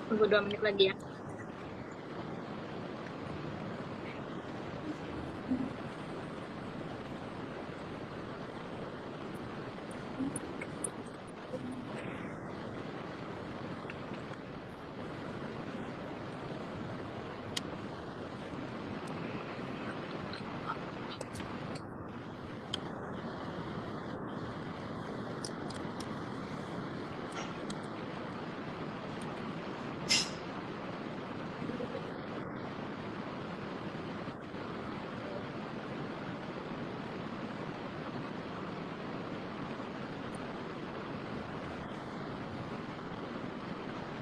Tunggu 2 menit lagi ya.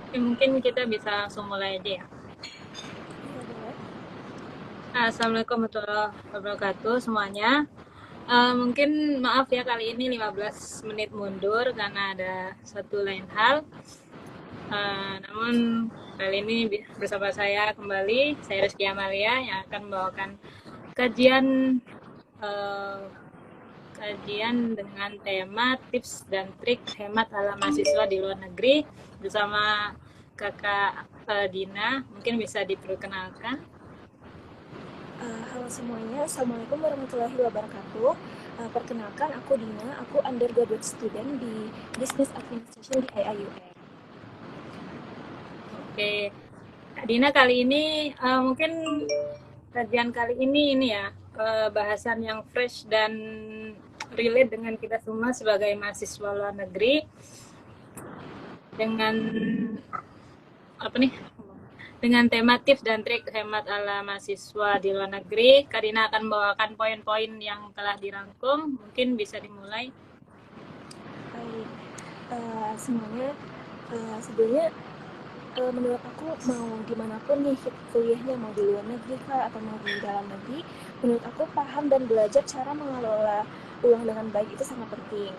Oke, mungkin kita bisa langsung mulai aja ya. Assalamualaikum warahmatullahi wabarakatuh semuanya. Mungkin maaf ya kali ini 15 menit mundur karena ada satu lain hal. Namun kali ini bersama saya kembali, saya Rizky Amalia yang akan membawakan kajian dengan tema tips dan trik hemat ala mahasiswa di luar negeri bersama kakak Dina. Mungkin bisa diperkenalkan. Halo semuanya, Assalamualaikum warahmatullahi wabarakatuh. Perkenalkan, aku Dina, aku undergraduate student di Business Administration di IIUN. Oke, Kak Dina kali ini mungkin kajian kali ini ya bahasan yang fresh dan relate dengan kita semua sebagai mahasiswa luar negeri dengan dengan tema tips dan trik hemat ala mahasiswa di luar negeri. Kak Dina akan membawakan poin-poin yang telah dirangkum. Mungkin bisa dimulai. Baik, semuanya sebelumnya menurut aku mau dimanapun nih kuliahnya, mau di luar negeri kah atau mau di dalam negeri, menurut aku paham dan belajar cara mengelola uang dengan baik itu sangat penting.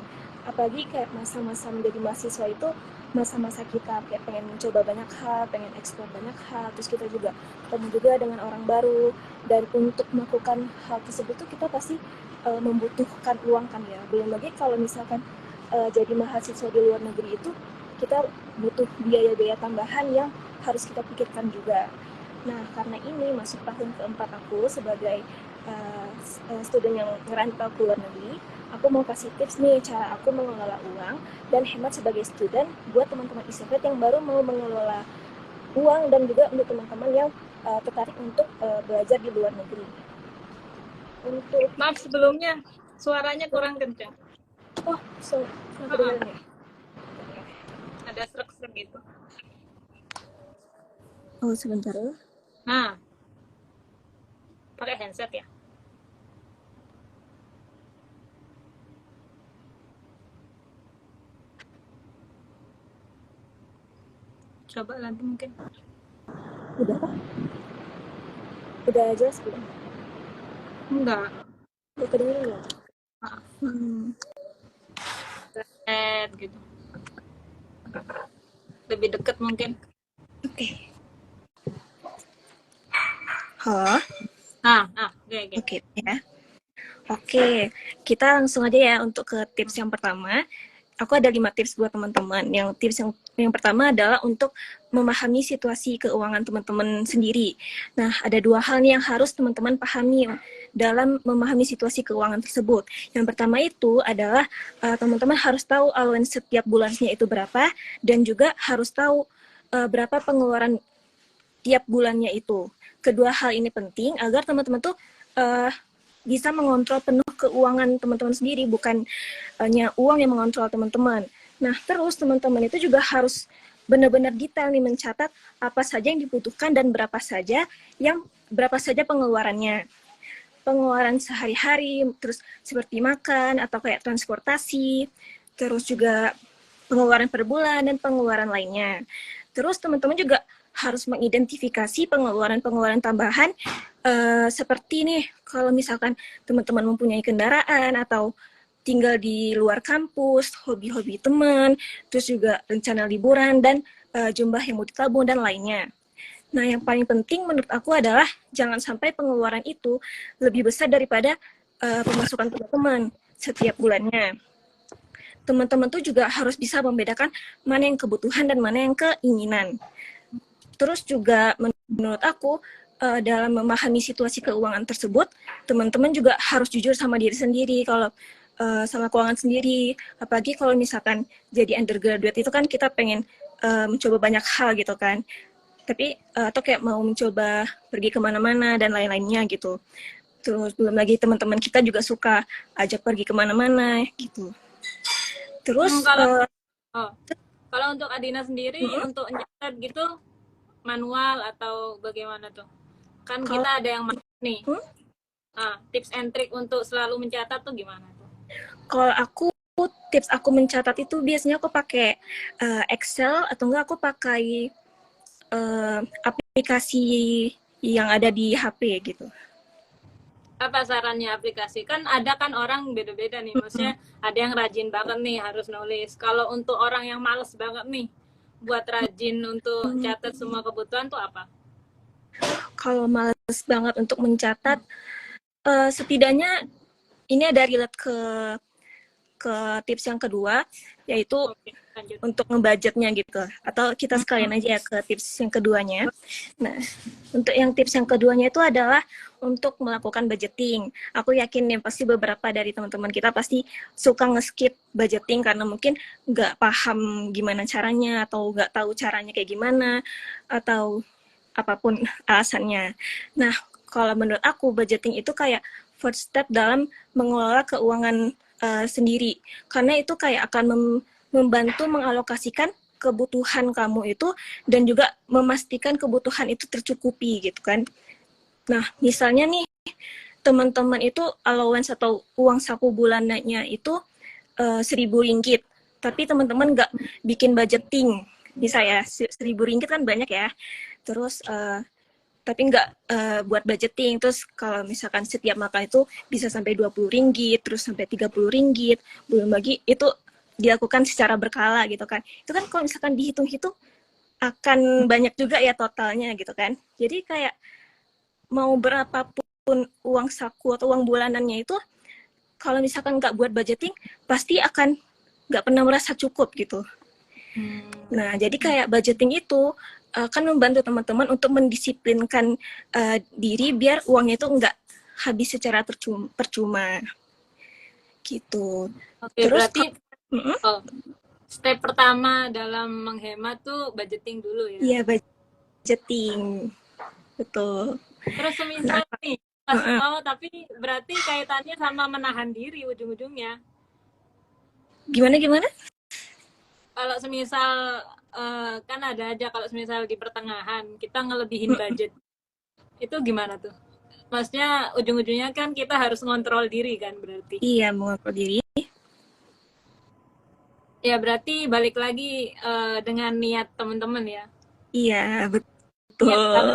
Apalagi kayak masa-masa menjadi mahasiswa itu masa-masa kita kayak pengen mencoba banyak hal, pengen eksplor banyak hal, terus kita juga ketemu juga dengan orang baru, dan untuk melakukan hal tersebut tuh kita pasti membutuhkan uang kan ya. Belum lagi kalau misalkan jadi mahasiswa di luar negeri itu kita butuh biaya-biaya tambahan yang harus kita pikirkan juga. Nah, karena ini masuk tahun keempat aku sebagai student yang ngerantau ke luar negeri, aku mau kasih tips nih cara aku mengelola uang dan hemat sebagai student buat teman-teman ISEFET yang baru mau mengelola uang dan juga untuk teman-teman yang tertarik untuk belajar di luar negeri. Untuk maaf sebelumnya suaranya kurang kencang. Oh, kedengaran ya? Ada serak-serak gitu. Oh, sebentar ya. Nah, pakai handset ya. Coba nanti mungkin. Udah kah? Udah jelas belum? Enggak. Udah kedengeran nggak? Head gitu. Lebih dekat mungkin. Oke. Halo? Oke. Ya. Oke, kita langsung aja ya untuk ke tips yang pertama. Aku ada 5 tips buat teman-teman. Tips yang pertama adalah untuk memahami situasi keuangan teman-teman sendiri. Nah, ada 2 hal nih yang harus teman-teman pahami dalam memahami situasi keuangan tersebut. Yang pertama itu adalah teman-teman harus tahu allowance setiap bulannya itu berapa, dan juga harus tahu berapa pengeluaran tiap bulannya itu. Kedua hal ini penting agar teman-teman tuh bisa mengontrol penuh keuangan teman-teman sendiri, bukan hanya uang yang mengontrol teman-teman. Nah, terus teman-teman itu juga harus benar-benar detail nih mencatat apa saja yang dibutuhkan dan berapa saja pengeluarannya. Pengeluaran sehari-hari, terus seperti makan atau kayak transportasi, terus juga pengeluaran per bulan dan pengeluaran lainnya. Terus teman-teman juga harus mengidentifikasi pengeluaran-pengeluaran tambahan seperti nih, kalau misalkan teman-teman mempunyai kendaraan atau tinggal di luar kampus, hobi-hobi teman, terus juga rencana liburan dan jumlah yang mau ditabung dan lainnya. Nah, yang paling penting menurut aku adalah jangan sampai pengeluaran itu lebih besar daripada pemasukan teman-teman setiap bulannya. Teman-teman tuh juga harus bisa membedakan mana yang kebutuhan dan mana yang keinginan. Terus juga menurut aku dalam memahami situasi keuangan tersebut, teman-teman juga harus jujur sama diri sendiri kalau sama keuangan sendiri. Apalagi kalau misalkan jadi undergraduate itu kan kita pengen mencoba banyak hal gitu kan. Tapi atau kayak mau mencoba pergi kemana-mana dan lain-lainnya gitu. Terus belum lagi teman-teman kita juga suka ajak pergi kemana-mana gitu. Terus kalau untuk Adina sendiri untuk nyatet gitu manual atau bagaimana tuh? Kan kita ada yang nih. Tips and trick untuk selalu mencatat tuh gimana tuh? Kalau aku tips aku mencatat itu biasanya aku pakai Excel atau enggak aku pakai aplikasi yang ada di HP gitu. Apa sarannya aplikasi? Kan ada kan orang beda-beda nih. Maksudnya ada yang rajin banget nih harus nulis. Kalau untuk orang yang males banget nih buat rajin untuk catat semua kebutuhan tuh apa? Kalau males banget untuk mencatat, setidaknya ini ada relate ke tips yang kedua, yaitu untuk ngebudgetnya gitu. Atau kita sekalian aja ya ke tips yang keduanya. Nah, untuk yang tips yang keduanya itu adalah untuk melakukan budgeting. Aku yakin ya pasti beberapa dari teman-teman kita pasti suka nge-skip budgeting karena mungkin nggak paham gimana caranya atau nggak tahu caranya kayak gimana atau apapun alasannya. Nah, kalau menurut aku budgeting itu kayak first step dalam mengelola keuangan sendiri. Karena itu kayak akan membantu mengalokasikan kebutuhan kamu itu dan juga memastikan kebutuhan itu tercukupi gitu kan. Nah, misalnya nih teman-teman itu allowance atau uang saku bulanannya itu 1.000 ringgit. Tapi teman-teman nggak bikin budgeting. Misalnya 1.000 ringgit kan banyak ya. Terus tapi nggak buat budgeting. Terus kalau misalkan setiap makan itu bisa sampai 20 ringgit, terus sampai 30 ringgit, belum lagi itu dilakukan secara berkala gitu kan. Itu kan kalau misalkan dihitung-hitung akan banyak juga ya totalnya gitu kan. Jadi kayak mau berapapun uang saku atau uang bulanannya itu, kalau misalkan nggak buat budgeting, pasti akan nggak pernah merasa cukup gitu. Nah, jadi kayak budgeting itu akan membantu teman-teman untuk mendisiplinkan diri biar uangnya itu nggak habis secara percuma gitu. Oke, terus berarti step pertama dalam menghemat tuh budgeting dulu ya? Iya, budgeting, betul. Terus semisal nih, tapi berarti kaitannya sama menahan diri ujung-ujungnya. Gimana? Kalau semisal kan ada aja kalau semisal di pertengahan kita ngelebihin budget, itu gimana tuh? Maksudnya ujung-ujungnya kan kita harus ngontrol diri kan berarti? Iya, mengontrol diri. Ya berarti balik lagi dengan niat teman-teman ya? Iya, betul.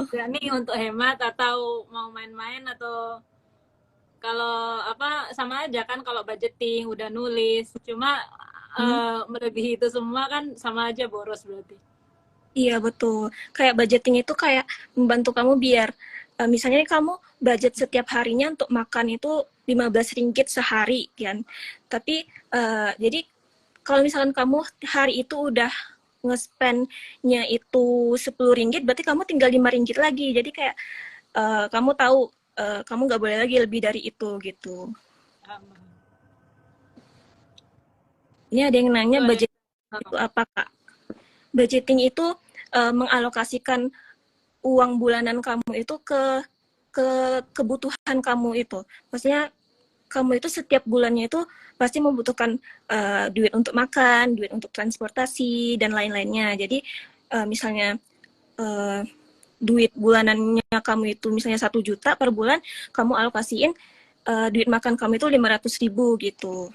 Niat nih untuk hemat atau mau main-main atau kalau apa sama aja kan kalau budgeting udah nulis, cuma melebihi itu semua kan sama aja boros berarti. Iya betul. Kayak budgeting itu kayak membantu kamu biar misalnya kamu budget setiap harinya untuk makan itu 15 ringgit sehari kan. Tapi jadi kalau misalkan kamu hari itu udah nge-spend-nya itu 10 ringgit, berarti kamu tinggal 5 ringgit lagi. Jadi kayak kamu tahu kamu nggak boleh lagi lebih dari itu gitu. Ini ada yang nanya budgeting itu apa, Kak? Budgeting itu mengalokasikan uang bulanan kamu itu ke kebutuhan kamu itu. Maksudnya kamu itu setiap bulannya itu pasti membutuhkan duit untuk makan, duit untuk transportasi, dan lain-lainnya. Jadi misalnya duit bulanannya kamu itu misalnya 1 juta per bulan, kamu alokasiin duit makan kamu itu 500.000 gitu.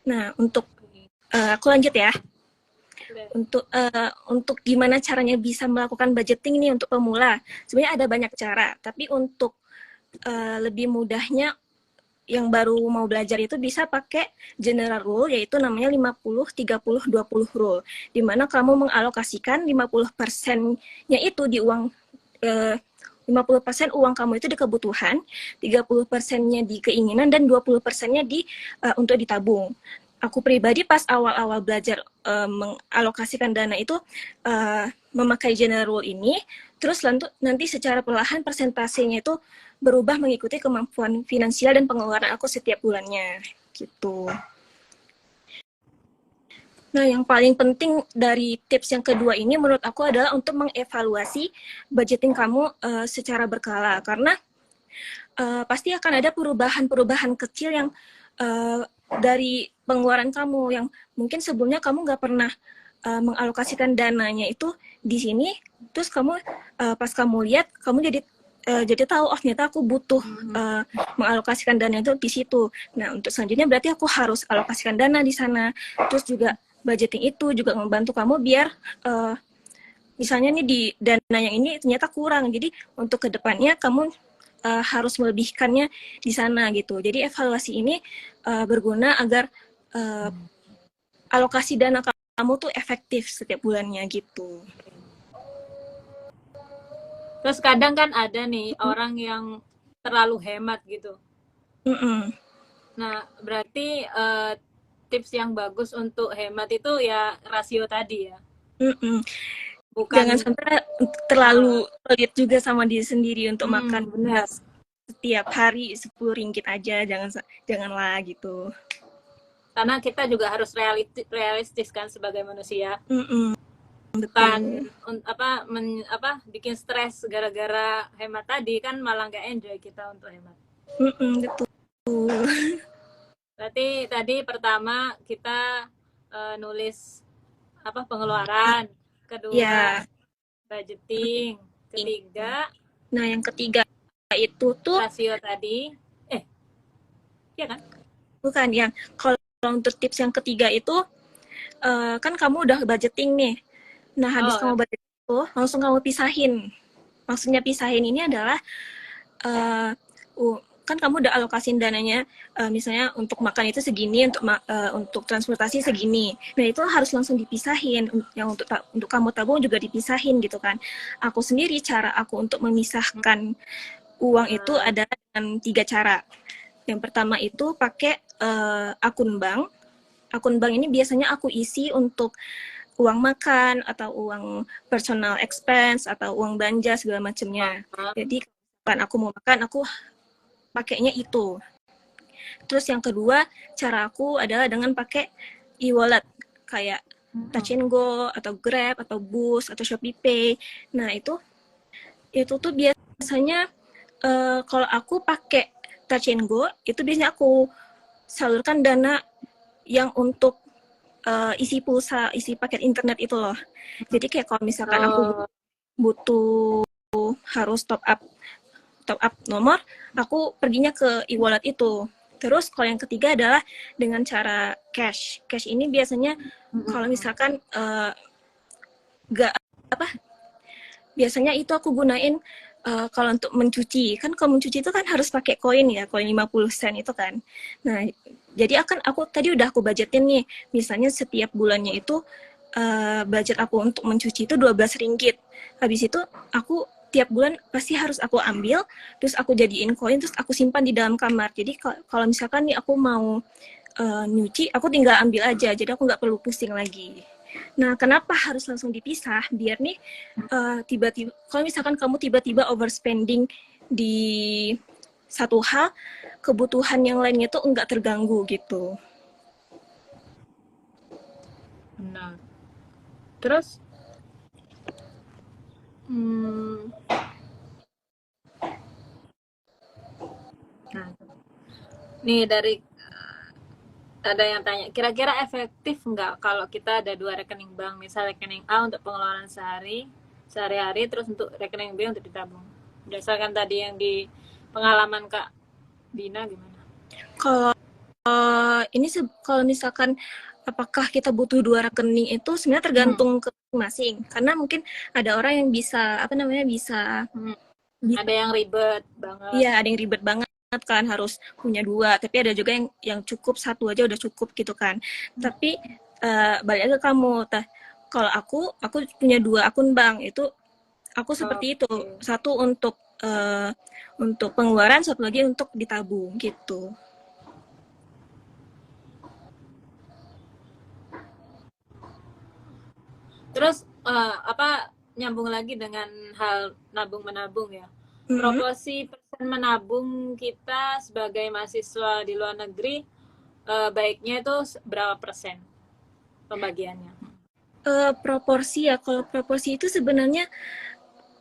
Nah, untuk aku lanjut ya. Untuk gimana caranya bisa melakukan budgeting ini untuk pemula. Sebenarnya ada banyak cara, tapi untuk lebih mudahnya yang baru mau belajar itu bisa pakai general rule, yaitu namanya 50-30-20 rule, di mana kamu mengalokasikan 50%-nya itu di uang 50% uang kamu itu di kebutuhan, 30%-nya di keinginan, dan 20%-nya untuk ditabung. aku pribadi pas awal-awal belajar mengalokasikan dana itu memakai general rule ini, terus nanti secara perlahan persentasenya itu berubah mengikuti kemampuan finansial dan pengeluaran aku setiap bulannya gitu. Nah, yang paling penting dari tips yang kedua ini menurut aku adalah untuk mengevaluasi budgeting kamu secara berkala, karena pasti akan ada perubahan-perubahan kecil yang dari pengeluaran kamu yang mungkin sebelumnya kamu nggak pernah mengalokasikan dananya itu di sini, terus kamu pas kamu lihat kamu jadi tahu, oh ternyata aku butuh mengalokasikan dana itu di situ. Nah, untuk selanjutnya berarti aku harus alokasikan dana di sana. Terus juga budgeting itu juga membantu kamu biar misalnya nih di dana yang ini ternyata kurang. Jadi untuk kedepannya kamu harus melebihkannya di sana gitu. Jadi evaluasi ini berguna agar alokasi dana kamu tuh efektif setiap bulannya gitu. Terus kadang kan ada nih orang yang terlalu hemat gitu. Nah, berarti tips yang bagus untuk hemat itu ya rasio tadi ya. Bukan Jangan sampai terlalu pelit juga sama diri sendiri untuk makan benar. setiap hari 10 ringgit aja, janganlah gitu. Karena kita juga harus realistis kan sebagai manusia. Betul. Bukan bikin stres gara-gara hemat tadi, kan malah nggak enjoy kita untuk hemat. Betul. Berarti tadi pertama kita nulis pengeluaran, kedua budgeting, ketiga nah yang ketiga itu tuh rasio tadi. Iya kan? Bukan, yang kalau untuk tips yang ketiga itu kan kamu udah budgeting nih. Nah, habis kamu budgeting itu langsung kamu pisahin. Maksudnya pisahin ini adalah kan kamu udah alokasin dananya, misalnya untuk makan itu segini, untuk transportasi segini. Nah, itu harus langsung dipisahin. Yang untuk kamu tabung juga dipisahin gitu kan. Aku sendiri, cara aku untuk memisahkan uang itu ada dengan 3 cara. Yang pertama itu pakai akun bank. Akun bank ini biasanya aku isi untuk uang makan atau uang personal expense atau uang belanja segala macamnya. Jadi kan aku mau makan, aku pakainya itu. Terus yang kedua, cara aku adalah dengan pakai e-wallet kayak Touch and Go atau Grab atau Boost atau Shopee Pay. Nah, itu tuh biasanya kalau aku pakai Touch and Go, itu biasanya aku salurkan dana yang untuk isi pulsa, isi paket internet itu loh. Jadi kayak kalau misalkan aku butuh harus top up nomor, aku perginya ke e-wallet itu. Terus kalau yang ketiga adalah dengan cara cash. Cash ini biasanya kalau misalkan biasanya itu aku gunain kalau untuk mencuci. Kan kalau mencuci itu kan harus pakai koin ya, koin 50 sen itu kan. Nah, jadi aku tadi udah aku budgetin nih, misalnya setiap bulannya itu budget aku untuk mencuci itu 12 ringgit. Habis itu aku tiap bulan pasti harus aku ambil, terus aku jadiin koin, terus aku simpan di dalam kamar. Jadi kalau misalkan nih aku mau nyuci, aku tinggal ambil aja, jadi aku nggak perlu pusing lagi. Nah, kenapa harus langsung dipisah? Biar nih tiba-tiba, kalau misalkan kamu tiba-tiba overspending di satu hal, kebutuhan yang lainnya tuh nggak terganggu gitu. Benar. Terus nah, nih dari ada yang tanya, kira-kira efektif nggak kalau kita ada 2 rekening bank, misal rekening A untuk pengeluaran sehari-hari, terus untuk rekening B untuk ditabung. Berdasarkan tadi yang di pengalaman Kak Dina gimana? Kalau ini kalau misalkan apakah kita butuh 2 rekening itu sebenarnya tergantung ke masing-masing. Karena mungkin ada orang yang bisa ada yang ribet banget. Iya, ada yang ribet banget kan harus punya 2, tapi ada juga yang cukup 1 aja udah cukup gitu kan. Tapi balik lagi ke kamu, kalau aku punya 2 akun bank, itu aku seperti itu. Satu untuk pengeluaran, satu lagi untuk ditabung gitu. Terus apa nyambung lagi dengan hal nabung menabung ya. Mhm. Proporsi persen menabung kita sebagai mahasiswa di luar negeri baiknya itu berapa persen pembagiannya? Proporsi ya, kalau proporsi itu sebenarnya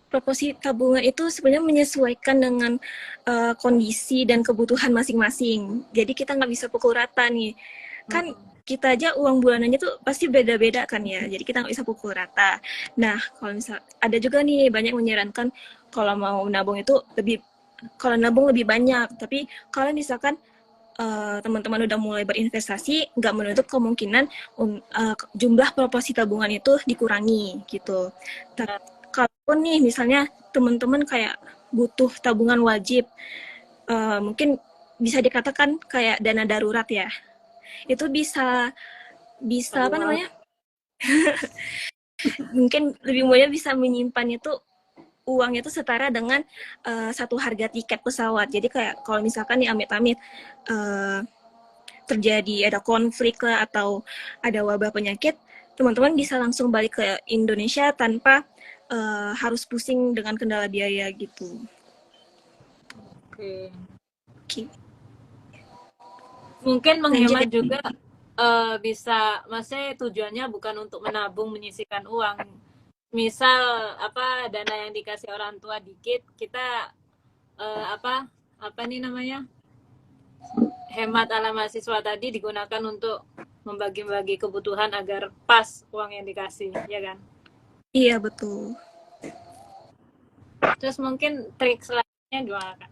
proporsi tabungan itu sebenarnya menyesuaikan dengan kondisi dan kebutuhan masing-masing. Jadi kita nggak bisa pukul rata nih. Kan kita aja uang bulanannya tuh pasti beda-beda kan ya. Jadi kita nggak bisa pukul rata. Nah, kalau misal ada juga nih banyak menyarankan kalau mau nabung itu lebih kalau nabung lebih banyak. Tapi kalau misalkan teman-teman udah mulai berinvestasi, nggak menutup kemungkinan jumlah proporsi tabungan itu dikurangi gitu. Tapi kalaupun nih misalnya teman-teman kayak butuh tabungan wajib, mungkin bisa dikatakan kayak dana darurat ya. Itu bisa bisa apa Wow. namanya? Mungkin lebih mudah bisa menyimpan itu uang itu setara dengan satu harga tiket pesawat. Jadi kayak kalau misalkan nih amit-amit terjadi ada konflik lah atau ada wabah penyakit, teman-teman bisa langsung balik ke Indonesia tanpa harus pusing dengan kendala biaya gitu. Oke. Okay. Mungkin Lanjut menghemat ya. juga bisa, maksudnya tujuannya bukan untuk menabung menyisihkan uang. Misal apa dana yang dikasih orang tua dikit, kita apa apa nih namanya hemat ala mahasiswa tadi digunakan untuk membagi-bagi kebutuhan agar pas uang yang dikasih, ya kan? Iya betul. Terus mungkin trik selanjutnya gimana kak?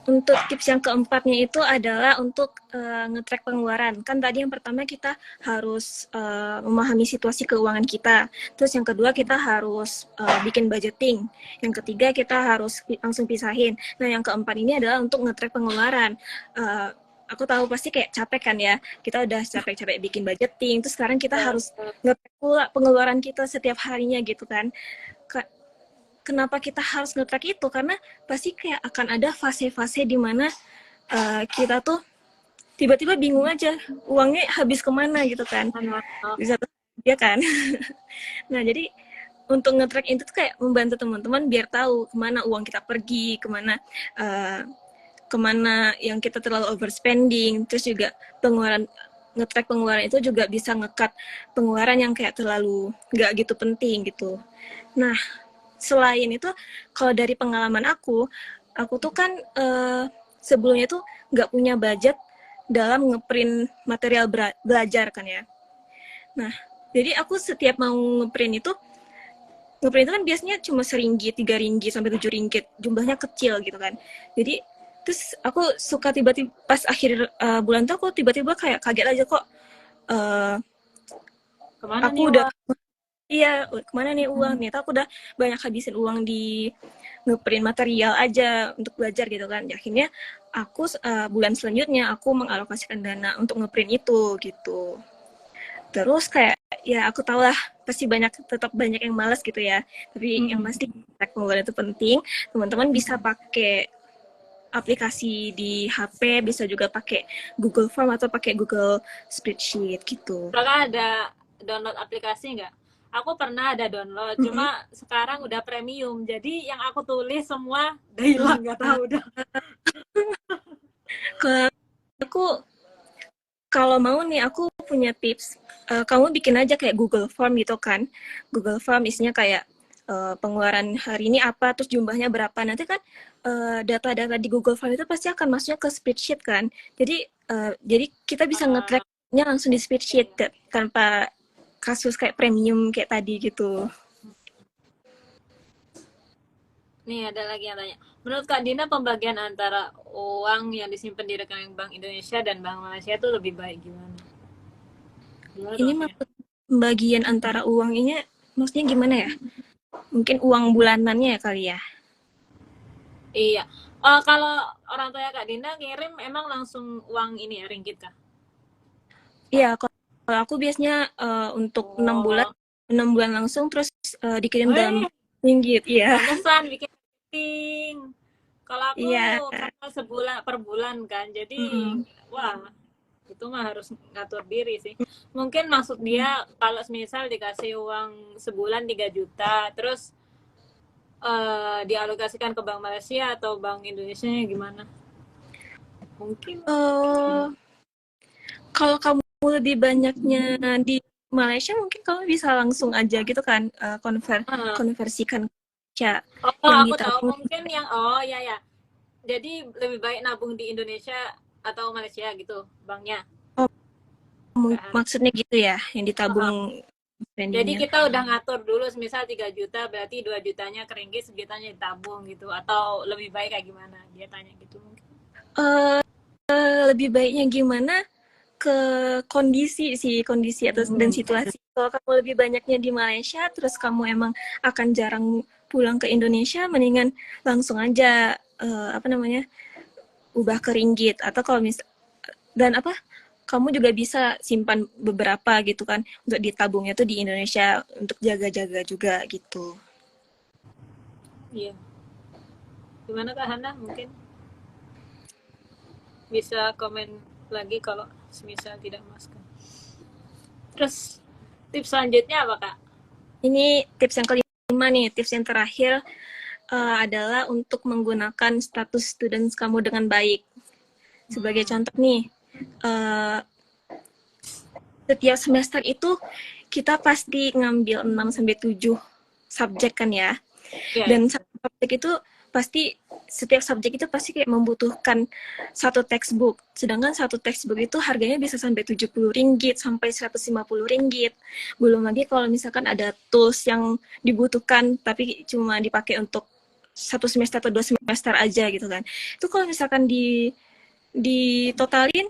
Untuk tips yang keempatnya itu adalah untuk nge-track pengeluaran. Kan tadi yang pertama kita harus memahami situasi keuangan kita. Terus yang kedua kita harus bikin budgeting. Yang ketiga kita harus langsung pisahin. Nah yang keempat ini adalah untuk nge-track pengeluaran. Aku tahu pasti kayak capek kan ya. Kita udah capek-capek bikin budgeting. Terus sekarang kita harus nge-track pula pengeluaran kita setiap harinya gitu kan. Kenapa kita harus nge-track itu? Karena pasti kayak akan ada fase-fase di mana kita tuh tiba-tiba bingung aja uangnya habis kemana gitu kan. Bisa ya kan. Nah jadi untuk nge-track itu tuh kayak membantu teman-teman biar tahu kemana uang kita pergi, kemana yang kita terlalu overspending, terus juga pengeluaran nge-track pengeluaran itu juga bisa nge-cut pengeluaran yang kayak terlalu nggak gitu penting gitu. Nah selain itu kalau dari pengalaman aku tuh kan sebelumnya tuh nggak punya budget dalam ngeprint material belajar kan ya. Nah jadi aku setiap mau ngeprint itu kan biasanya cuma RM1, RM3 sampai RM7, jumlahnya kecil gitu kan. Jadi terus aku suka tiba-tiba pas akhir bulan tuh aku tiba-tiba kayak kaget aja kok Kemana nih aku udah uang? iya kemana nih uang, ternyata aku udah banyak habisin uang di ngeprint material aja untuk belajar gitu kan. Akhirnya aku bulan selanjutnya aku mengalokasikan dana untuk ngeprint itu gitu. Terus kayak ya aku tahu lah pasti tetap banyak yang malas gitu ya. Tapi yang pasti pengeluaran itu penting. Teman-teman bisa pakai aplikasi di HP, bisa juga pakai Google Form atau pakai Google Spreadsheet gitu. Kakak ada download aplikasi nggak? Aku pernah ada download, cuma sekarang udah premium. Jadi yang aku tulis semua udah hilang, nggak tahu udah. Ke aku kalau mau nih aku punya tips. Kamu bikin aja kayak Google Form gitu kan. Google Form isinya kayak pengeluaran hari ini apa, terus jumlahnya berapa. Nanti kan data-data di Google Form itu pasti akan masuknya ke spreadsheet kan. Jadi kita bisa nge-tracknya langsung di spreadsheet tanpa kasus kayak premium kayak tadi gitu. Nih ada lagi yang tanya. Menurut Kak Dina pembagian antara uang yang disimpan di rekening Bank Indonesia dan Bank Malaysia itu lebih baik gimana? Gimana tuh Ini maksudnya? maksud pembagian antara uang ini maksudnya gimana ya? Mungkin uang bulanannya ya kali ya. Iya. Kalau orang tua Kak Dina ngirim emang langsung uang ini ya ringgit kah? Iya, kalau aku biasanya untuk 6 bulan, Oh, 6 bulan langsung terus dikirim dalam weh, ringgit. Iya, pantesan bikin meeting. Kalau aku iya. karena sebulan per bulan kan, jadi Mm-mm. wah itu mah harus ngatur diri sih. Mungkin maksud dia kalau misal dikasih uang sebulan 3 juta, terus dialokasikan ke Bank Malaysia atau Bank Indonesia gimana? Mungkin. Kalau kamu lebih banyaknya di Malaysia, mungkin kamu bisa langsung aja gitu kan, konversikan ya yang Aku tahu ditabung. mungkin yang ya. Jadi lebih baik nabung di Indonesia atau Malaysia gitu banknya. Oh, Kan? maksudnya gitu ya, yang ditabung Jadi spendingnya. kita udah ngatur dulu, misal 3 juta berarti 2 jutanya ke ringgit, segitanya ditabung gitu. Atau lebih baik kayak gimana? Dia tanya gitu mungkin. Lebih baiknya gimana ke kondisi atau dan situasi. Kalau kamu lebih banyaknya di Malaysia, terus kamu emang akan jarang pulang ke Indonesia, mendingan langsung aja ubah ke ringgit. Atau kalau dan kamu juga bisa simpan beberapa gitu kan untuk ditabungnya tuh di Indonesia untuk jaga-jaga juga gitu. Iya. Gimana Kak Hana? Mungkin bisa komen lagi kalau semisal tidak masuk. Terus tips selanjutnya apa Kak? Ini tips yang kelima nih, tips yang terakhir adalah untuk menggunakan status students kamu dengan baik. Sebagai contoh nih, setiap semester itu kita pasti ngambil 6-7 subjek kan ya. Dan satu subjek itu setiap subjek itu pasti kayak membutuhkan satu textbook. Sedangkan satu textbook itu harganya bisa sampai 70 ringgit sampai 150 ringgit. Belum lagi kalau misalkan ada tools yang dibutuhkan tapi cuma dipakai untuk satu semester atau 2 semester aja gitu kan. Itu kalau misalkan di totalin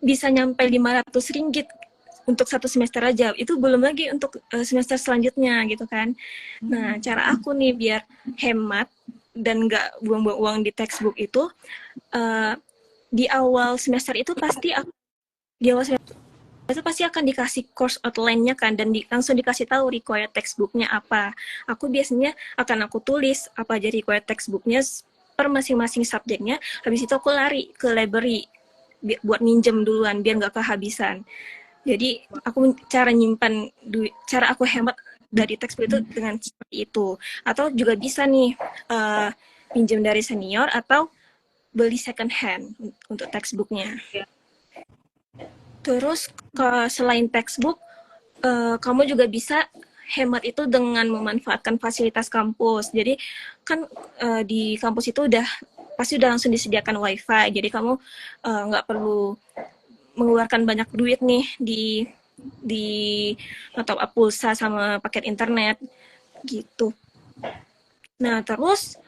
bisa nyampe 500 ringgit untuk satu semester aja. Itu belum lagi untuk semester selanjutnya gitu kan. Nah, cara aku nih biar hemat dan nggak buang-buang uang di textbook itu, di awal semester itu pasti akan dikasih course outline-nya kan, dan langsung dikasih tahu required textbook-nya apa. Aku biasanya aku tulis apa aja required textbook-nya per masing-masing subjeknya, habis itu aku lari ke library buat minjem duluan biar nggak kehabisan. Jadi cara aku hemat dari textbook itu dengan seperti itu. Atau juga bisa nih pinjam dari senior atau beli second hand untuk textbooknya. Terus selain textbook, kamu juga bisa hemat itu dengan memanfaatkan fasilitas kampus. Jadi kan di kampus itu pasti udah langsung disediakan wifi. Jadi kamu nggak perlu mengeluarkan banyak duit nih di top up pulsa sama paket internet gitu. Nah, terus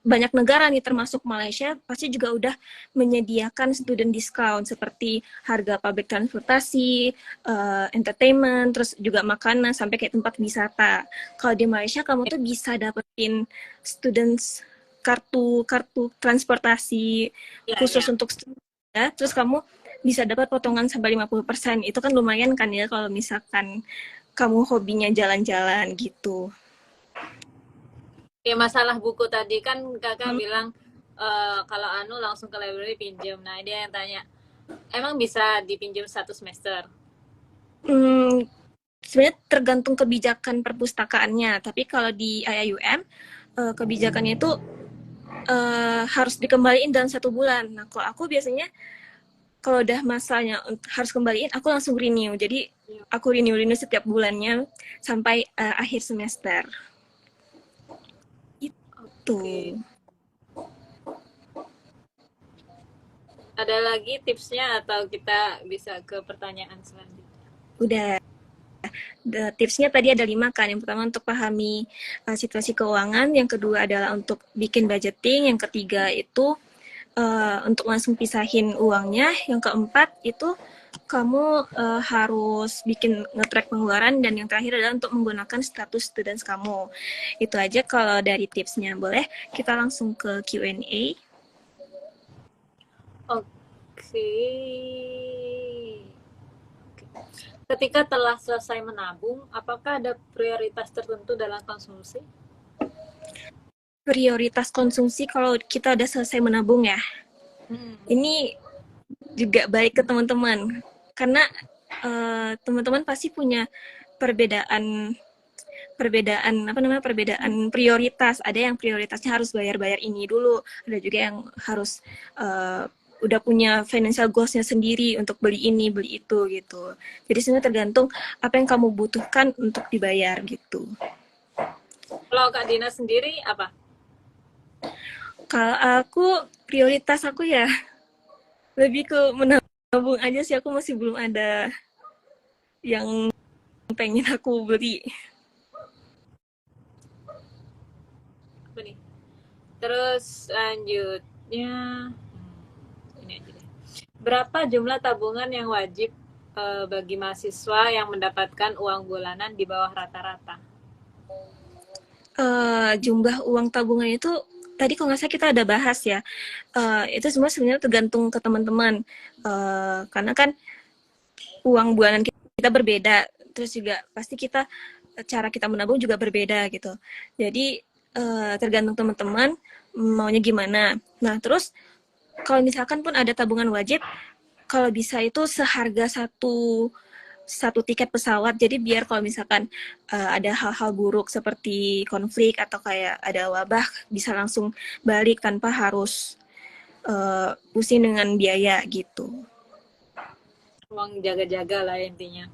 banyak negara nih termasuk Malaysia pasti juga udah menyediakan student discount seperti harga public transportasi, entertainment, terus juga makanan sampai kayak tempat wisata. Kalau di Malaysia kamu tuh bisa dapetin students kartu transportasi khusus untuk student, ya. Terus kamu bisa dapat potongan sampai 50%. Itu kan lumayan kan ya kalau misalkan kamu hobinya jalan-jalan gitu. Ya masalah buku tadi kan kakak bilang kalau Anu langsung ke library pinjam. Nah dia yang tanya, emang bisa dipinjam 1 semester? Sebenarnya tergantung kebijakan perpustakaannya. Tapi kalau di IIUM kebijakannya itu harus dikembaliin dalam 1 bulan. Nah kalau aku biasanya kalau udah masanya harus kembaliin, aku langsung renew. Jadi aku renew setiap bulannya sampai akhir semester. Okay. Ada lagi tipsnya atau kita bisa ke pertanyaan selanjutnya? Udah. Tipsnya tadi ada 5 kan. Yang pertama untuk pahami situasi keuangan, yang kedua adalah untuk bikin budgeting, yang ketiga itu untuk langsung pisahin uangnya, yang keempat itu kamu harus bikin nge-track pengeluaran, dan yang terakhir adalah untuk menggunakan status students kamu. Itu aja kalau dari tipsnya. Boleh kita langsung ke Q&A. Oke. Ketika telah selesai menabung, apakah ada prioritas tertentu dalam konsumsi? Prioritas konsumsi kalau kita udah selesai menabung ya. Ini juga baik ke teman-teman, karena teman-teman pasti punya perbedaan perbedaan apa namanya perbedaan prioritas. Ada yang prioritasnya harus bayar-bayar ini dulu, ada juga yang harus udah punya financial goals-nya sendiri untuk beli ini beli itu gitu. Jadi sebenarnya tergantung apa yang kamu butuhkan untuk dibayar gitu. Kalau Kak Dina sendiri apa? Kalau aku prioritas aku ya lebih ke menabung aja sih, aku masih belum ada yang pengen aku beli. Apa nih? Terus lanjutnya ini aja deh. Berapa jumlah tabungan yang wajib bagi mahasiswa yang mendapatkan uang bulanan di bawah rata-rata? Jumlah uang tabungan itu tadi kalau nggak salah kita ada bahas ya. Itu semua sebenarnya tergantung ke teman-teman. Karena kan uang bulanan kita berbeda, terus juga pasti kita cara kita menabung juga berbeda gitu. Jadi tergantung teman-teman maunya gimana. Nah terus kalau misalkan pun ada tabungan wajib, kalau bisa itu seharga satu tiket pesawat. Jadi biar kalau misalkan ada hal-hal buruk seperti konflik atau kayak ada wabah, bisa langsung balik tanpa harus pusing dengan biaya gitu. Uang jaga-jaga lah intinya.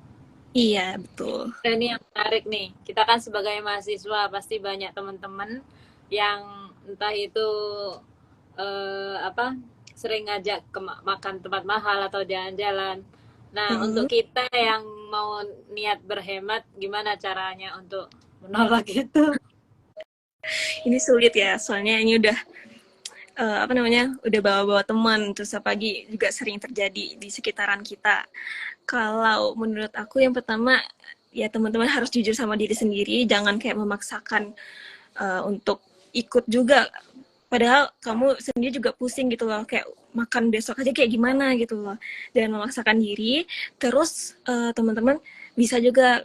Iya betul. Dan ini yang menarik nih, kita kan sebagai mahasiswa pasti banyak teman-teman yang entah itu apa sering ngajak ke makan tempat mahal atau jalan-jalan. Nah, untuk Mm-hmm. kita yang mau niat berhemat, gimana caranya untuk menolak itu? Ini sulit ya, soalnya ini udah apa namanya udah bawa-bawa teman, terus apalagi juga sering terjadi di sekitaran kita. Kalau menurut aku yang pertama ya teman-teman harus jujur sama diri sendiri, jangan kayak memaksakan untuk ikut juga. Padahal kamu sendiri juga pusing gitu loh, kayak makan besok aja kayak gimana gitu loh. Dan memaksakan diri, terus teman-teman bisa juga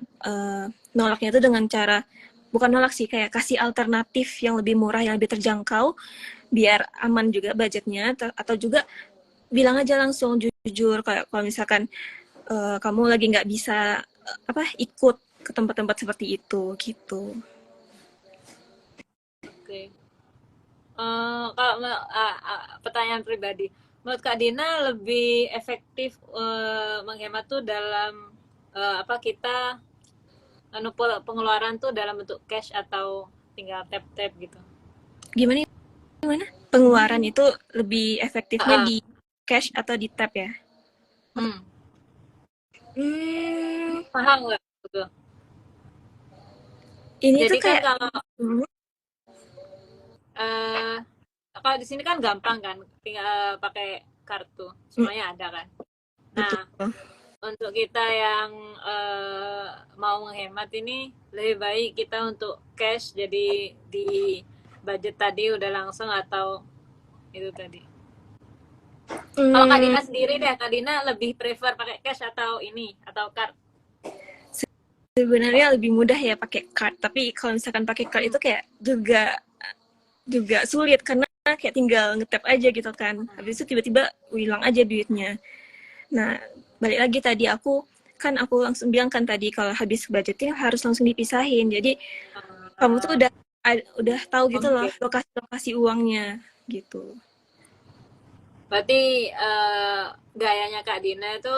nolaknya itu dengan cara, bukan nolak sih, kayak kasih alternatif yang lebih murah, yang lebih terjangkau, biar aman juga budgetnya, atau juga bilang aja langsung jujur kayak kalau misalkan kamu lagi nggak bisa apa ikut ke tempat-tempat seperti itu gitu. Oke. Kalau pertanyaan pribadi, menurut Kak Dina lebih efektif menghemat tuh dalam apa kita pengeluaran tuh dalam bentuk cash atau tinggal tap tap gitu? Gimana gimana? Pengeluaran itu lebih efektifnya Ah, di cash atau di tap ya? hmm. Hmm, Paham nggak? Betul. ini tuh Jadi kan kayak kalau hmm, eh kalau di sini kan gampang kan, tinggal pakai kartu, semuanya ada kan. Nah, betul. untuk kita yang mau menghemat ini lebih baik kita untuk cash, jadi di budget tadi udah langsung atau itu tadi. Kalau Kak Hmm, Dina sendiri deh, Kak Dina lebih prefer pakai cash atau ini atau card? sebenarnya lebih mudah ya pakai card, tapi kalau misalkan pakai card Hmm. itu kayak juga juga sulit karena kayak tinggal ngetap aja gitu kan. Habis itu tiba-tiba hilang aja duitnya. Nah, balik lagi tadi aku langsung bilang kan tadi kalau habis budgeting harus langsung dipisahin. Jadi kamu tuh Uh, udah tahu gitu loh Oke. lokasi-lokasi uangnya gitu. Berarti gayanya Kak Dina itu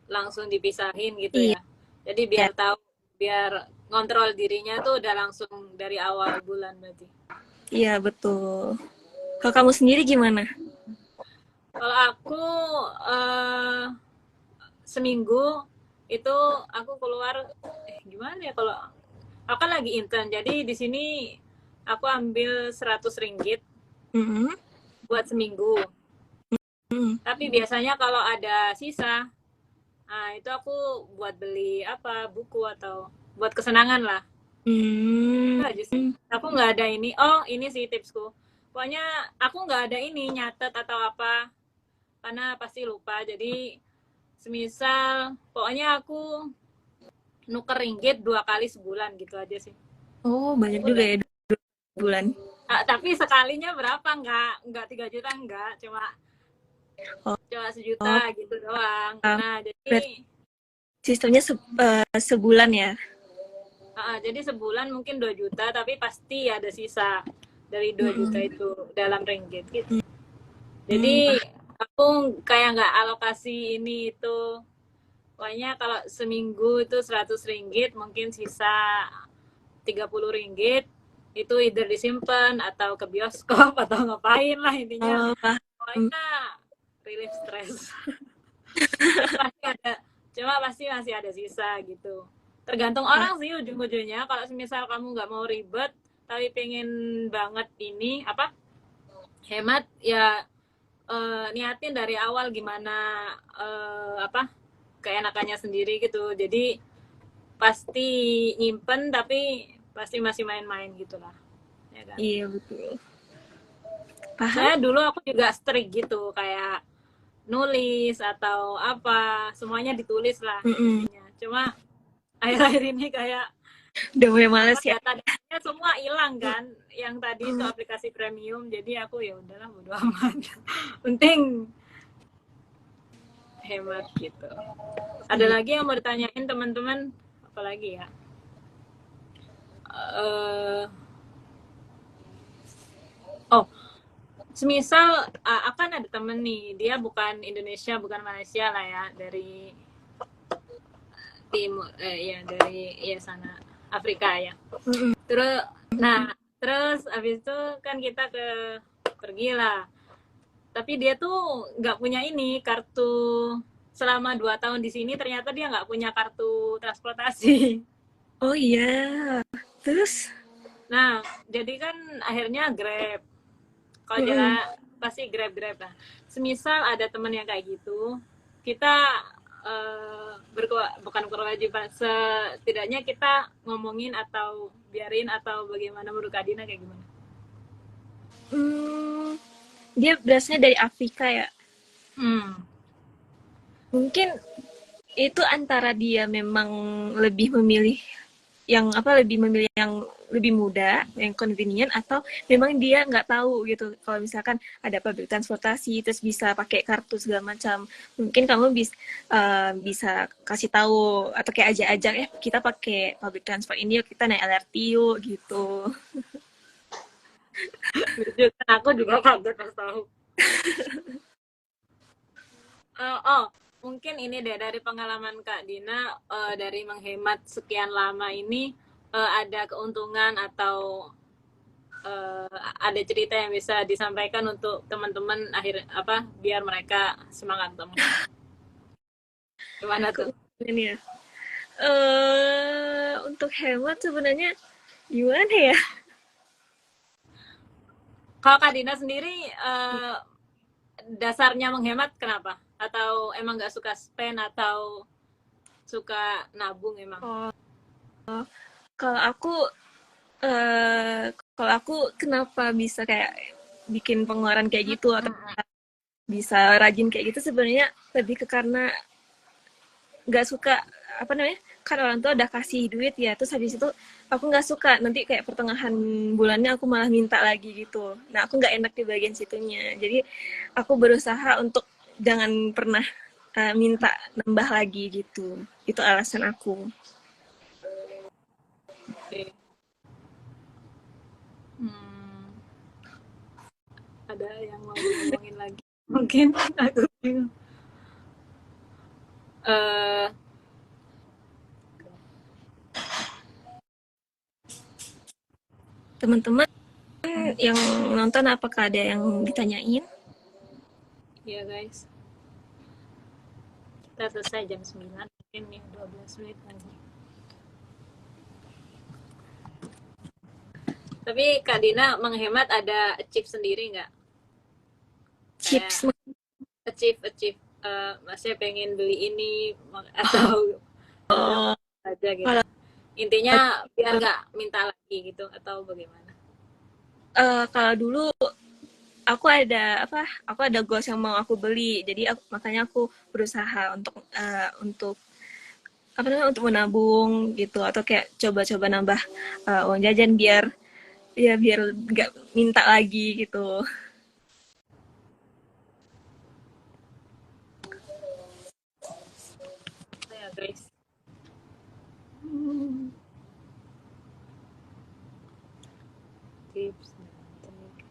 langsung dipisahin gitu Iya, ya. Jadi biar tahu, biar ngontrol dirinya tuh udah langsung dari awal bulan berarti. iya betul. Kalau kamu sendiri gimana? Kalau aku eh, seminggu itu aku keluar gimana ya, kalau aku kan lagi intern, jadi di sini aku ambil 100 ringgit Mm-hmm. buat seminggu. Mm-hmm. Tapi biasanya kalau ada sisa, nah itu aku buat beli apa buku atau buat kesenangan lah. Itu aja sih. Mm-hmm. Aku nggak ada ini. Oh, ini sih tipsku. Pokoknya aku nggak ada ini nyatet atau apa, karena pasti lupa. Jadi semisal pokoknya aku nuker ringgit 2 kali sebulan gitu aja sih. Oh, banyak juga Udah. ya bulan. Tapi sekalinya berapa? Nggak 3 juta, nggak. Cuma Oh, cuma oh, sejuta gitu doang. paham. Nah, Berarti jadi sistemnya sebulan ya? jadi sebulan mungkin 2 juta, tapi pasti ada sisa dari 2 juta Mm-mm. itu dalam ringgit gitu. Hmm, Jadi aku kayak nggak alokasi ini itu. Pokoknya kalau seminggu itu 100 ringgit, mungkin sisa 30 ringgit itu either disimpan atau ke bioskop atau ngapain lah intinya. oh, paham. Pokoknya relief stress. Pasti ada, cuma pasti masih ada sisa gitu. Tergantung Ah, orang sih ujung-ujungnya. Kalau misal kamu nggak mau ribet tapi pengen banget ini apa hemat ya, niatin dari awal gimana, apa keenakannya sendiri gitu. Jadi pasti nyimpen tapi pasti masih main-main gitulah, ya kan. iya betul. Paham? Saya dulu aku juga strict gitu, kayak nulis atau apa semuanya ditulis lah Mm-mm. intinya. Cuma akhir-akhir ini kayak Udah mulai apa males ya? data-datanya semua hilang kan, yang tadi itu Mm. aplikasi premium, jadi aku ya udahlah bodo amat. Penting hemat gitu. Ada Iya. lagi yang mau ditanyain teman-teman, apalagi ya, uh, oh semisal akan ada temen nih, dia bukan Indonesia bukan Malaysia lah ya, dari timur, ya dari ya sana Afrika ya. Mm-mm. Terus nah terus abis itu kan kita pergi lah, tapi dia tuh nggak punya ini kartu, selama 2 tahun di sini ternyata dia nggak punya kartu transportasi. Oh iya. Terus? Nah jadi kan akhirnya Grab, kalau Mm-mm. jalan pasti Grab lah. Semisal ada temen yang kayak gitu, kita bukan berkewajiban, setidaknya kita ngomongin atau biarin atau bagaimana, menurut Kak Dina kayak gimana? Hmm, dia berasanya dari Afrika ya. Hmm. Mungkin itu antara dia memang lebih memilih yang apa lebih memilih yang lebih mudah, yang convenient, atau memang dia nggak tahu gitu. Kalau misalkan ada public transportasi, terus bisa pakai kartu segala macam, mungkin kamu bisa kasih tahu atau kayak ajak-ajak kita pakai public transport ini yuk, kita naik LRT yuk gitu. Lucu kan, aku juga kaget pas tahu. Oh, mungkin ini deh dari pengalaman Kak Dina, dari menghemat sekian lama ini, ada keuntungan atau ada cerita yang bisa disampaikan untuk teman-teman akhir apa biar mereka semangat untuk menghemat. Gimana tuh? Kemudian ya, untuk hemat sebenarnya gimana ya? Kalau Kak Dina sendiri, dasarnya menghemat kenapa? Atau emang nggak suka spend atau suka nabung emang? Oh, kalau aku kalau aku kenapa bisa kayak bikin pengeluaran kayak gitu atau bisa rajin kayak gitu sebenarnya lebih ke karena nggak suka apa namanya, kan orang tua udah kasih duit ya, terus habis itu aku nggak suka nanti kayak pertengahan bulannya aku malah minta lagi gitu. Nah aku nggak enak di bagian situnya, jadi aku berusaha untuk jangan pernah minta nambah lagi gitu. Itu alasan aku. Oke. Hmm, ada yang mau ngomongin lagi? Mungkin aku bingung. Eh, Teman-teman yang nonton apakah ada yang ditanyain? ya guys, kita selesai jam 9, mungkin nih 12 menit lagi. Tapi Kak Dina menghemat ada achieve sendiri nggak? Kayak Chips. achieve, maksudnya pengen beli ini atau Oh, aja gitu. kalau Intinya biar nggak minta lagi gitu atau bagaimana? kalau dulu aku ada goals yang mau aku beli, jadi makanya aku berusaha untuk apa namanya, untuk menabung gitu, atau kayak coba-coba nambah uang jajan biar nggak minta lagi gitu. tips dan trik.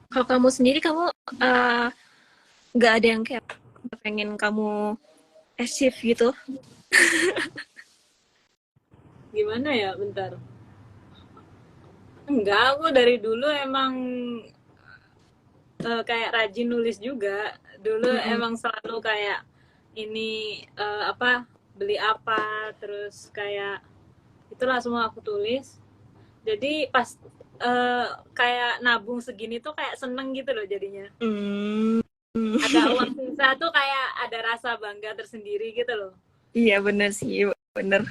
Kalau kamu sendiri, kamu nggak ada yang kayak pengen kamu achieve gitu? Gimana ya, bentar. Enggak, aku dari dulu emang kayak rajin nulis juga. Dulu Mm-mm. emang selalu kayak ini apa, beli apa, terus kayak itulah semua aku tulis. Jadi pas kayak nabung segini tuh kayak seneng gitu loh jadinya. Mm. Ada uang sisa tuh kayak ada rasa bangga tersendiri gitu loh. Iya bener sih, bener.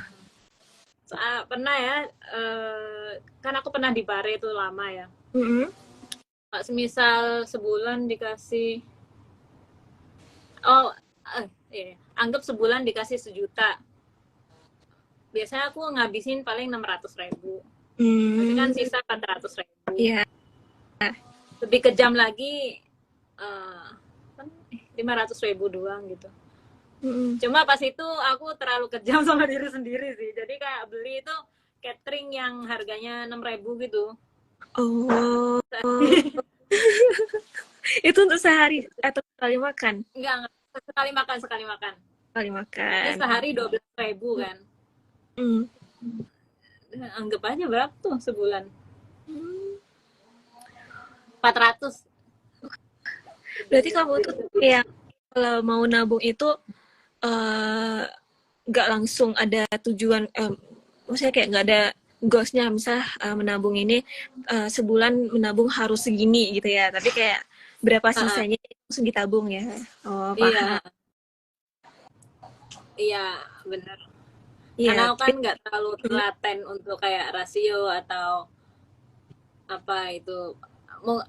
Pernah ya, kan aku pernah di Pare tuh lama ya. Mm-mm. Semisal sebulan dikasih, oh iya, anggap sebulan dikasih 1 juta. Biasanya aku ngabisin paling 600.000. Berarti kan sisa 400.000. Iya. Lebih kejam lagi, 500.000 doang gitu. Mm-mm. Cuma pas itu aku terlalu kejam sama diri sendiri sih. Jadi kayak beli itu catering yang harganya 6.000 gitu. Oh, itu untuk sehari atau sekali makan? Enggak, sekali makan, sekali makan. Sekali Berarti makan. sehari 12.000 kan. Mm. Anggap aja berapa tuh sebulan? Mm. 400. Berarti kamu tuh kayak kalau mau nabung itu eh, nggak langsung ada tujuan, maksudnya kayak nggak ada goalsnya, misal menabung ini sebulan menabung harus segini gitu ya, tapi kayak berapa sisanya langsung ditabung ya. Oh, Iya, paham. iya, bener. Karena Iya, aku kan nggak terlalu telaten untuk kayak rasio atau apa itu.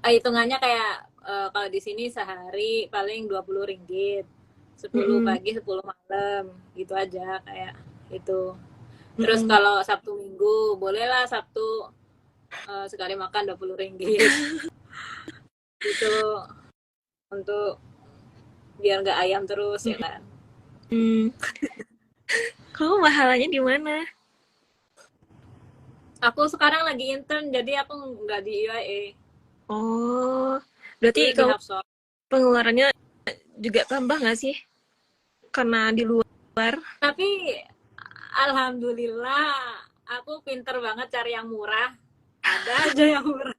Hitungannya kayak kalau di sini sehari paling 20 ringgit. 10 mm-mm, pagi, 10 malam. Gitu aja kayak itu. Terus mm-mm. kalau Sabtu Minggu, bolehlah Sabtu sekali makan 20 ringgit. Itu untuk biar nggak ayam terus ya kan. Mm. Kamu mahalanya di mana? Aku sekarang lagi intern jadi aku nggak di UIA. Oh, berarti Dulu di kamu Hapsol. pengeluarannya juga tambah nggak sih karena di luar? Tapi alhamdulillah aku pinter banget cari yang murah. Ada aja yang murah.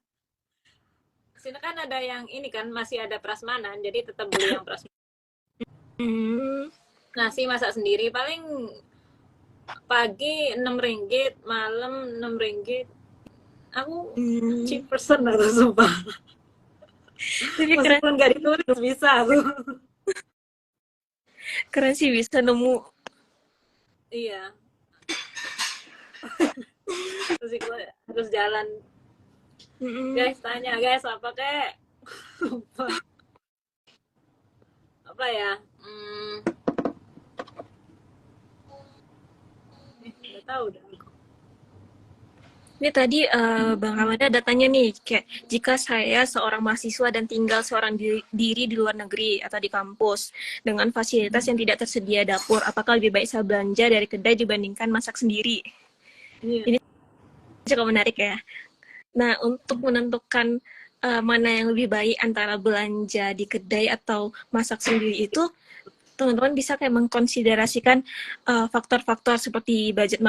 Sini kan ada yang ini kan masih ada prasmanan, jadi tetap beli yang prasmanan. Hmm. Nasi masak sendiri paling pagi 6 ringgit, malam 6 ringgit. Aku Hmm. cheap person aku sumpah. Tapi keren, Meskipun gak ditulis bisa aku. keren sih bisa nemu. Iya, terus harus jalan. Mm-mm. Guys, tanya guys apa kek? Apa ya? Nggak tahu dah. Ini tadi Bang Ramada ada tanya nih, kayak jika saya seorang mahasiswa dan tinggal seorang diri di luar negeri atau di kampus dengan fasilitas yang tidak tersedia dapur, apakah lebih baik saya belanja dari kedai dibandingkan masak sendiri? Iya. Ini cukup menarik ya. Nah, untuk menentukan mana yang lebih baik antara belanja di kedai atau masak sendiri itu, teman-teman bisa kayak mengkonsiderasikan faktor-faktor seperti budget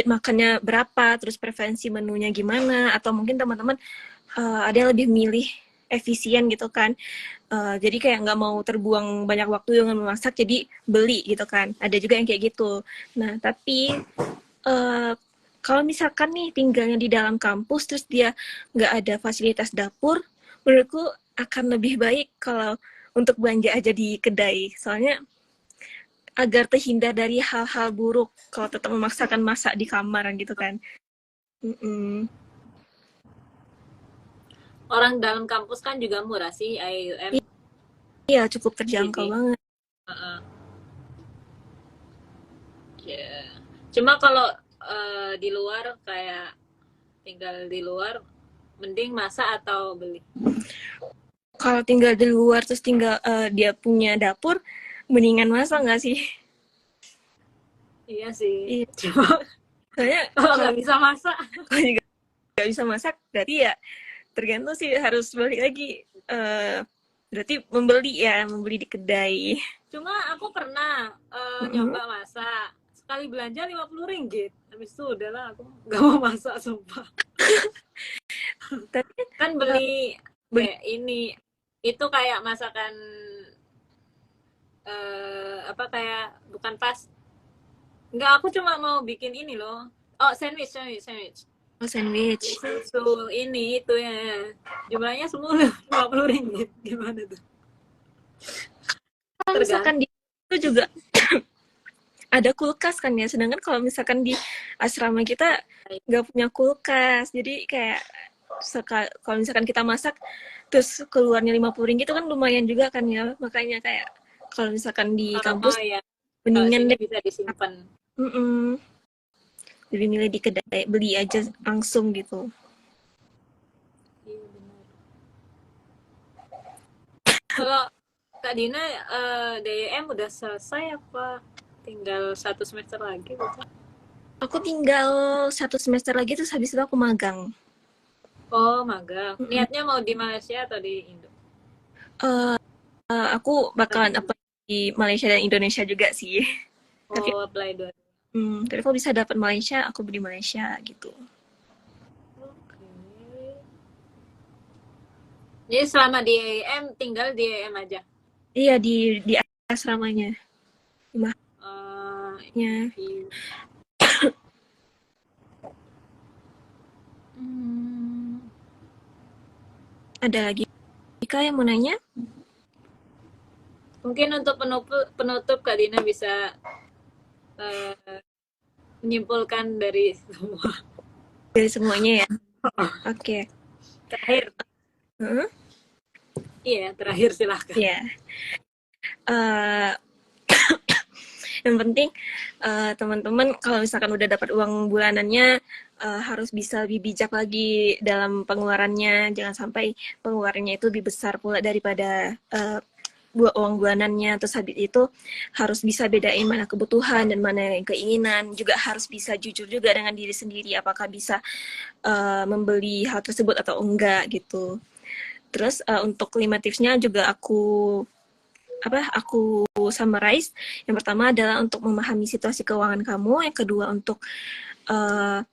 makannya berapa, terus preferensi menunya gimana, atau mungkin teman-teman ada yang lebih milih efisien gitu kan. Jadi kayak nggak mau terbuang banyak waktu dengan memasak, jadi beli gitu kan. Ada juga yang kayak gitu. Nah, tapi uh, kalau misalkan nih tinggalnya di dalam kampus, terus dia nggak ada fasilitas dapur, menurutku akan lebih baik kalau untuk belanja aja di kedai. Soalnya agar terhindar dari hal-hal buruk kalau tetap memaksakan masak di kamar gitu kan. Mm-mm. Orang dalam kampus kan juga murah sih IUM. Iya, cukup terjangkau Jadi, banget. ya. Cuma kalau di luar kayak tinggal di luar, mending masak atau beli. Kalau tinggal di luar terus tinggal dia punya dapur, mendingan masak nggak sih? Iya sih. Iya. Cuma Soalnya Kalau kalau nggak bisa masak. juga nggak bisa masak, berarti ya tergantung sih, harus balik lagi. Berarti membeli di kedai. Cuma aku pernah nyoba masak. Sekali belanja 50 ringgit. Habis itu udahlah aku nggak mau masak sumpah. Tapi Kan uh, beli beli ini itu kayak masakan apa kayak bukan pas. Enggak, aku cuma mau bikin ini loh. Oh, sandwich. sandwich. Susu ini itu ya. Jumlahnya semua 50 ringgit. Gimana tuh? Kalau Tergantung. misalkan di itu juga ada kulkas kan ya, sedangkan kalau misalkan di asrama kita nggak punya kulkas, jadi kayak kalau misalkan kita masak terus keluarnya 50 ringgit itu kan lumayan juga kan ya, makanya kayak kalau misalkan di Oh kampus ya, kalau mendingan sini deh. bisa disimpan. Lebih milih di kedai, beli aja langsung gitu. Iya benar. Kalau Kak Dina DYM udah selesai apa tinggal 1 semester lagi gitu? Aku tinggal 1 semester lagi terus habis itu aku magang. Oh, magang. Mm-mm. Niatnya mau di Malaysia atau di Indo? Eh, aku Atau di bakalan Indo? apply di Malaysia dan Indonesia juga sih. Tapi Oh, apply dua. tapi kalau bisa dapat Malaysia, aku di Malaysia gitu. Oke. Jadi selama di EM tinggal di EM aja. Iya, di asramanya. Di Eh, mahnya. iya. Hmm, Ada lagi Kak yang mau nanya? mungkin untuk penutup Kak Dina bisa eh, menyimpulkan dari semua. Dari semuanya ya. Oke. Terakhir, Heeh. iya terakhir silahkan. Ya. Eh, yang penting teman-teman kalau misalkan udah dapat uang bulanannya harus bisa lebih bijak lagi dalam pengeluarannya. Jangan sampai pengeluarannya itu lebih besar pula daripada uang bulanannya. Terus habis itu harus bisa bedain mana kebutuhan dan mana yang keinginan. Juga harus bisa jujur juga dengan diri sendiri apakah bisa membeli hal tersebut atau enggak gitu. Terus untuk 5 tipsnya juga aku summarize. Yang pertama adalah untuk memahami situasi keuangan kamu, yang kedua untuk uh,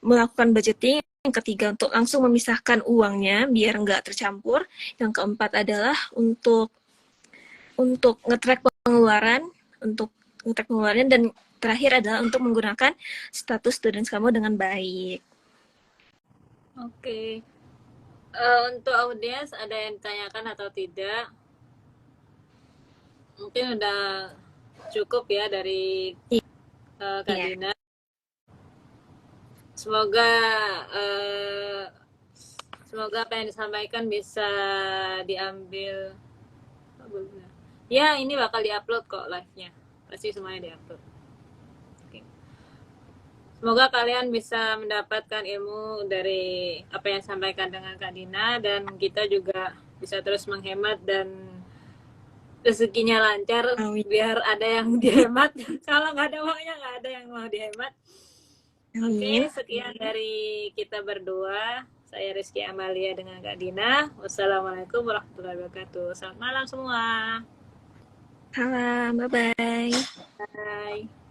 melakukan budgeting, yang ketiga untuk langsung memisahkan uangnya biar nggak tercampur, yang keempat adalah untuk nge-track pengeluaran, dan terakhir adalah untuk menggunakan status students kamu dengan baik. Oke. Untuk audiens ada yang ditanyakan atau tidak? Mungkin udah cukup ya dari Kak Iya. Dina. Semoga uh, semoga apa yang disampaikan bisa diambil. Ya, ini bakal diupload kok live-nya. Pasti semuanya diupload. Oke. Semoga kalian bisa mendapatkan ilmu dari apa yang disampaikan dengan Kak Dina dan kita juga bisa terus menghemat dan rezekinya lancar Amin. biar ada yang dihemat. Kalau nggak ada uangnya nggak ada yang mau dihemat. Amin. Oke, sekian dari kita berdua. Saya Rizky Amalia dengan Kak Dina. Wassalamualaikum warahmatullahi wabarakatuh. Selamat malam semua. Salam, bye-bye. Bye.